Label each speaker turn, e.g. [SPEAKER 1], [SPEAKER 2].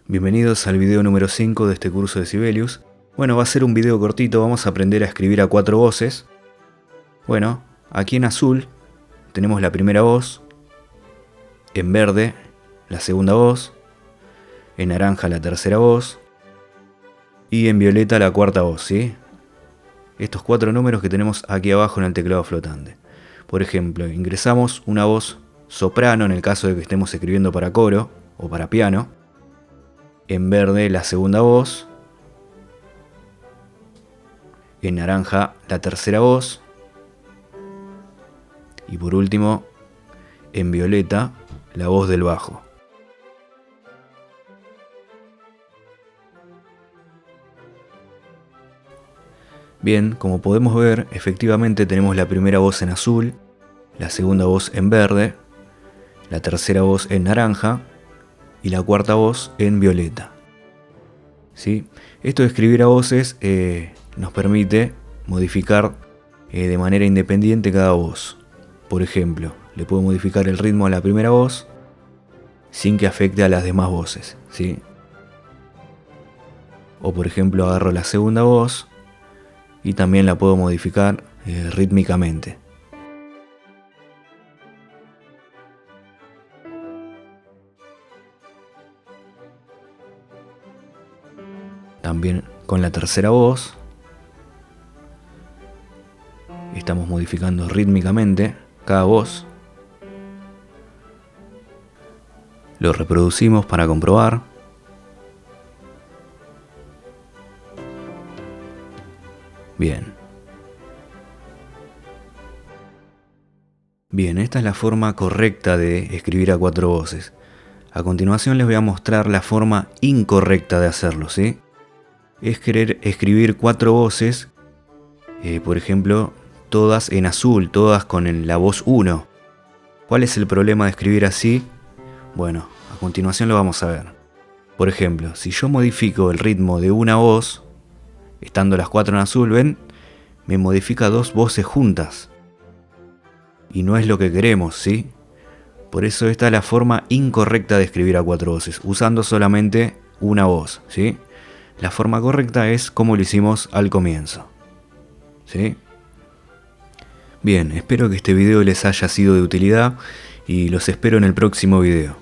[SPEAKER 1] Bienvenidos al video número 5 de este curso de Sibelius. Bueno, va a ser un video cortito, vamos a aprender a escribir a 4 voces. Bueno, aquí en azul tenemos la primera voz, en verde la segunda voz, en naranja la tercera voz y en violeta la cuarta voz, ¿sí? Estos 4 números que tenemos aquí abajo en el teclado flotante. Por ejemplo, ingresamos una voz soprano en el caso de que estemos escribiendo para coro o para piano. En verde la segunda voz. En naranja la tercera voz. Y por último, en violeta, la voz del bajo. Bien, como podemos ver, efectivamente tenemos la primera voz en azul, la segunda voz en verde, la tercera voz en naranja y la cuarta voz en violeta. ¿Sí? Esto de escribir a voces nos permite modificar de manera independiente cada voz. Por ejemplo, le puedo modificar el ritmo a la primera voz sin que afecte a las demás voces, ¿sí? O por ejemplo agarro la segunda voz y también la puedo modificar rítmicamente. También con la tercera voz estamos modificando rítmicamente cada voz. Lo reproducimos para comprobar. Bien. Bien, esta es la forma correcta de escribir a 4 voces. A continuación les voy a mostrar la forma incorrecta de hacerlo, ¿sí? Es querer escribir 4 voces, por ejemplo, todas en azul, todas con la voz 1. ¿Cuál es el problema de escribir así? Bueno, a continuación lo vamos a ver. Por ejemplo, si yo modifico el ritmo de una voz, estando las 4 en azul, ¿ven? Me modifica 2 voces juntas. Y no es lo que queremos, ¿sí? Por eso esta es la forma incorrecta de escribir a 4 voces, usando solamente una voz, ¿sí? La forma correcta es como lo hicimos al comienzo, ¿sí? Bien, espero que este video les haya sido de utilidad y los espero en el próximo video.